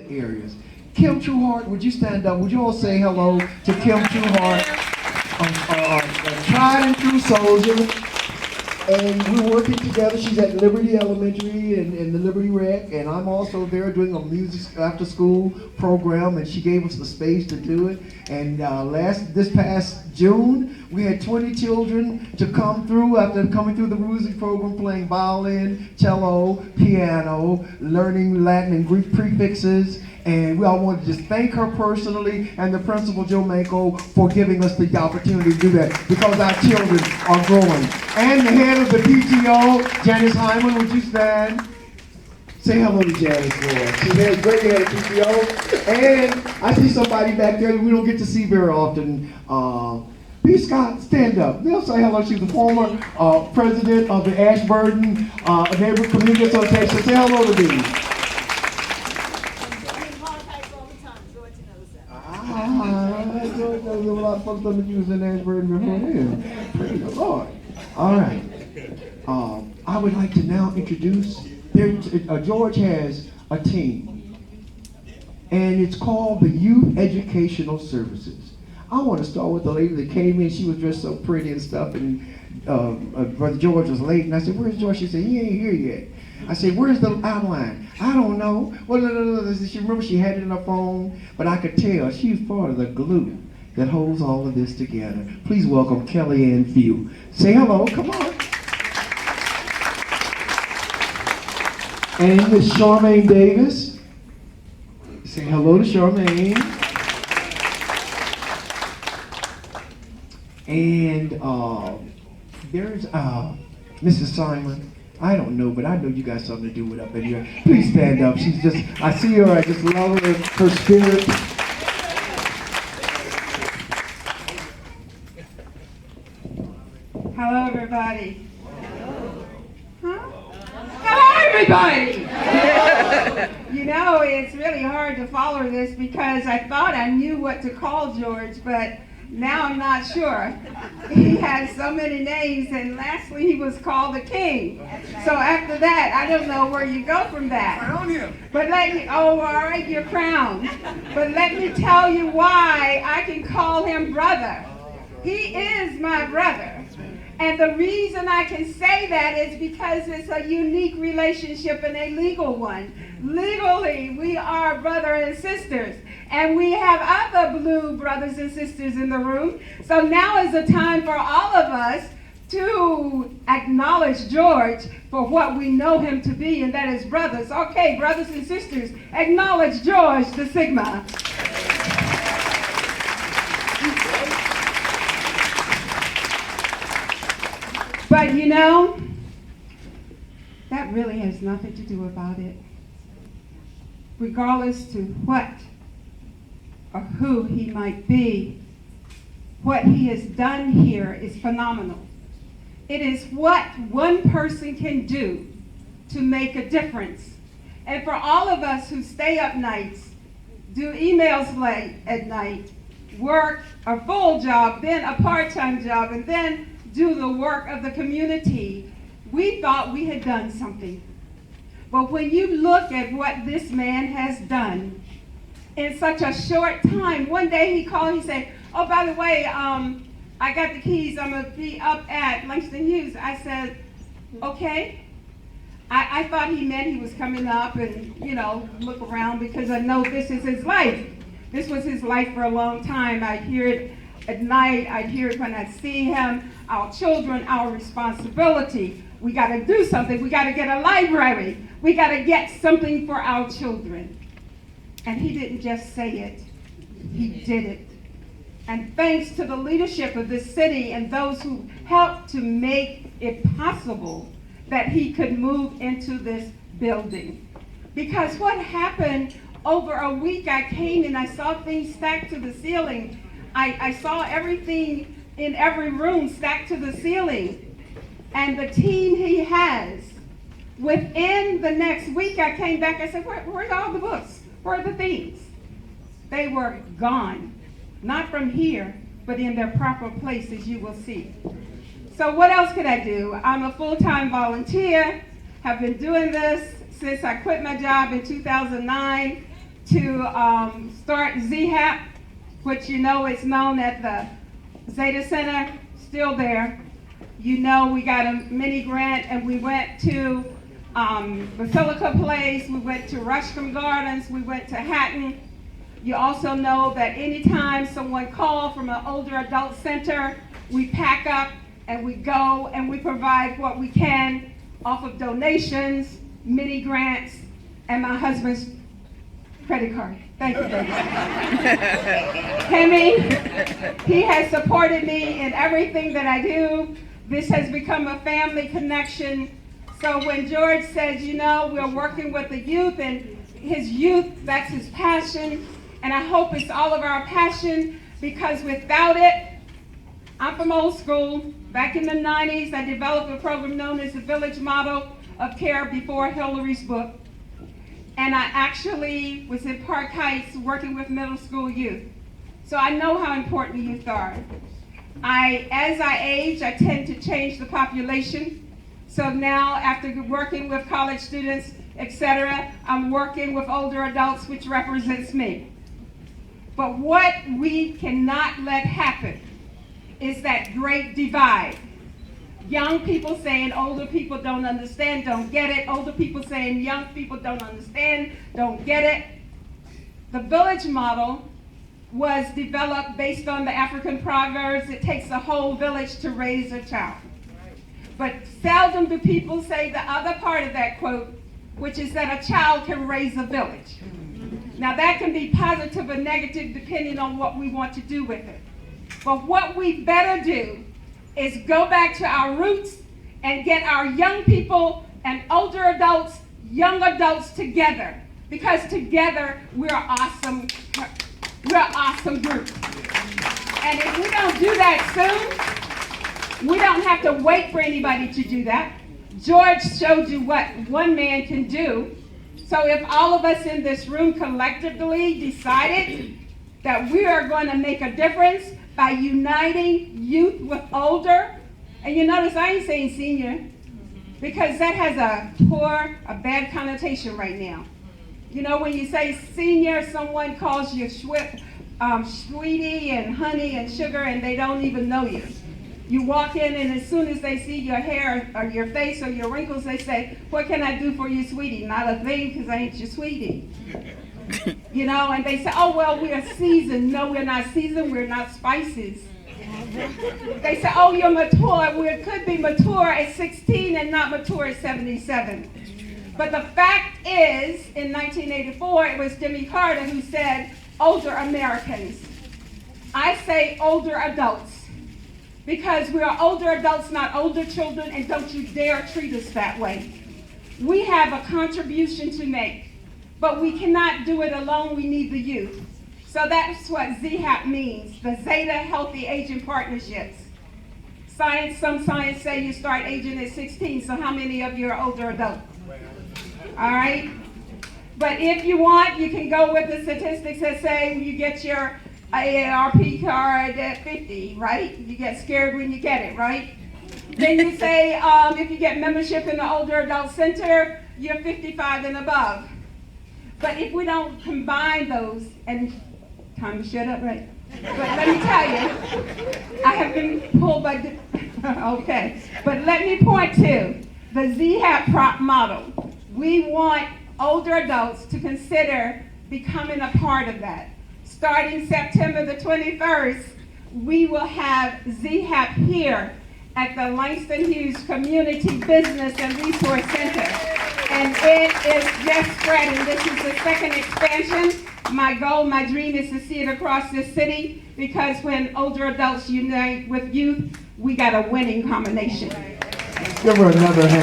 areas. Kim Trueheart, would you stand up? Would you all say hello to Kim Trueheart, a tried and true soldier? And we're working together. She's at Liberty Elementary and the Liberty Rec, and I'm also there doing a music after school program, and she gave us the space to do it. And this past June, we had 20 children to come through after coming through the music program, playing violin, cello, piano, learning Latin and Greek prefixes. And we all want to just thank her personally and the principal, Joe Mako, for giving us the opportunity to do that because our children are growing. And the head of the PTO, Janice Hyman, would you stand? Say hello to Janice for us. She's a great head of PTO. And I see somebody back there that we don't get to see very often. B. Scott, stand up. They'll say hello. She's the former president of the Ashburton Neighborhood Community Association. Say hello to B. George knows a lot of folks on the Hughes and Ashburton before him. Praise the Lord. All right. I would like to now introduce, George has a team, and it's called the Youth Educational Services. I want to start with the lady that came in. She was dressed so pretty and stuff, and Brother George was late, and I said, "Where's George?" She said, "He ain't here yet." I said, "Where's the outline?" "I don't know." Well, no. She remember she had it in her phone, but I could tell she's part of the glue that holds all of this together. Please welcome Kelly Ann Few. Say hello, come on. And Miss Charmaine Davis. Say hello to Charmaine. And there's Mrs. Simon. I don't know, but I know you got something to do with up in here. Please stand up. She's just, I see her, I just love her spirit. Hello, everybody. Huh? Hello, everybody. You know, it's really hard to follow this because I thought I knew what to call George, but now I'm not sure. He has so many names, and lastly he was called the King. So after that, I don't know where you go from that. But all right, you're crowned. But let me tell you why I can call him brother. He is my brother. And the reason I can say that is because it's a unique relationship and a legal one. Legally, we are brother and sisters. And we have other blue brothers and sisters in the room. So now is the time for all of us to acknowledge George for what we know him to be, and that is brothers. Okay, brothers and sisters, acknowledge George the Sigma. But you know, that really has nothing to do about it. Regardless to what or who he might be, what he has done here is phenomenal. It is what one person can do to make a difference. And for all of us who stay up nights, do emails late at night, work a full job, then a part-time job, and then do the work of the community, we thought we had done something. But when you look at what this man has done in such a short time, one day he called, he said, "Oh, by the way, I got the keys, I'm gonna be up at Langston Hughes." I said, "Okay." I thought he meant he was coming up and, look around because I know this is his life. This was his life for a long time. I'd hear it at night, I'd hear it when I see him. Our children, our responsibility. We got to do something. We got to get a library. We got to get something for our children. And he didn't just say it, he did it. And thanks to the leadership of this city and those who helped to make it possible that he could move into this building. Because what happened over a week, I came and I saw things stacked to the ceiling. I saw everything in every room stacked to the ceiling. And the team he has, within the next week, I came back, I said, where's all the books? Where are the things? They were gone. Not from here, but in their proper places, you will see. So what else could I do? I'm a full-time volunteer, have been doing this since I quit my job in 2009. to start ZHAP, which you know is known at the Zeta Center, still there. You know we got a mini grant and we went to Basilica Place, we went to Ruscombe Gardens, we went to Hatton. You also know that anytime someone calls from an older adult center, we pack up and we go and we provide what we can off of donations, mini grants, and my husband's credit card. Thank you, baby. Hemi, he has supported me in everything that I do. This has become a family connection. So when George says, you know, we're working with the youth, and his youth, that's his passion, and I hope it's all of our passion, because without it, I'm from old school. Back in the 90s, I developed a program known as the Village Model of Care before Hillary's book. And I actually was in Park Heights working with middle school youth. So I know how important youth are. As I age, I tend to change the population. So now, after working with college students, etc., I'm working with older adults, which represents me. But what we cannot let happen is that great divide. Young people saying older people don't understand, don't get it. Older people saying young people don't understand, don't get it. The village model was developed based on the African proverbs, it takes a whole village to raise a child. But seldom do people say the other part of that quote, which is that a child can raise a village. Now that can be positive or negative depending on what we want to do with it. But what we better do is go back to our roots and get our young people and older adults, young adults together. Because together we're awesome. We're an awesome group. And if we don't do that soon, we don't have to wait for anybody to do that. George showed you what one man can do. So if all of us in this room collectively decided that we are going to make a difference by uniting youth with older, and you notice I ain't saying senior, because that has a bad connotation right now. You know, when you say senior, someone calls you sweetie and honey and sugar, and they don't even know you. You walk in, and as soon as they see your hair or your face or your wrinkles, they say, what can I do for you, sweetie? Not a thing, because I ain't your sweetie. You know, and they say, oh, well, we're seasoned. No, we're not seasoned. We're not spices. They say, oh, you're mature. We could be mature at 16 and not mature at 77. But the fact is, in 1984, it was Jimmy Carter who said, older Americans. I say older adults, because we are older adults, not older children, and don't you dare treat us that way. We have a contribution to make, but we cannot do it alone. We need the youth. So that's what ZHAP means, the Zeta Healthy Aging Partnerships. Some science say you start aging at 16, so how many of you are older adults? All right? But if you want, you can go with the statistics that say you get your AARP card at 50, right? You get scared when you get it, right? Then you say if you get membership in the older adult center, you're 55 and above. But if we don't combine those, and time to shut up, right? But let me tell you, I have been pulled by, okay. But let me point to the ZHAP model. We want older adults to consider becoming a part of that. Starting September the 21st, we will have ZHAP here at the Langston Hughes Community Business and Resource Center. And it is just spreading. This is the second expansion. My goal, my dream is to see it across this city, because when older adults unite with youth, we got a winning combination. Give her another hand.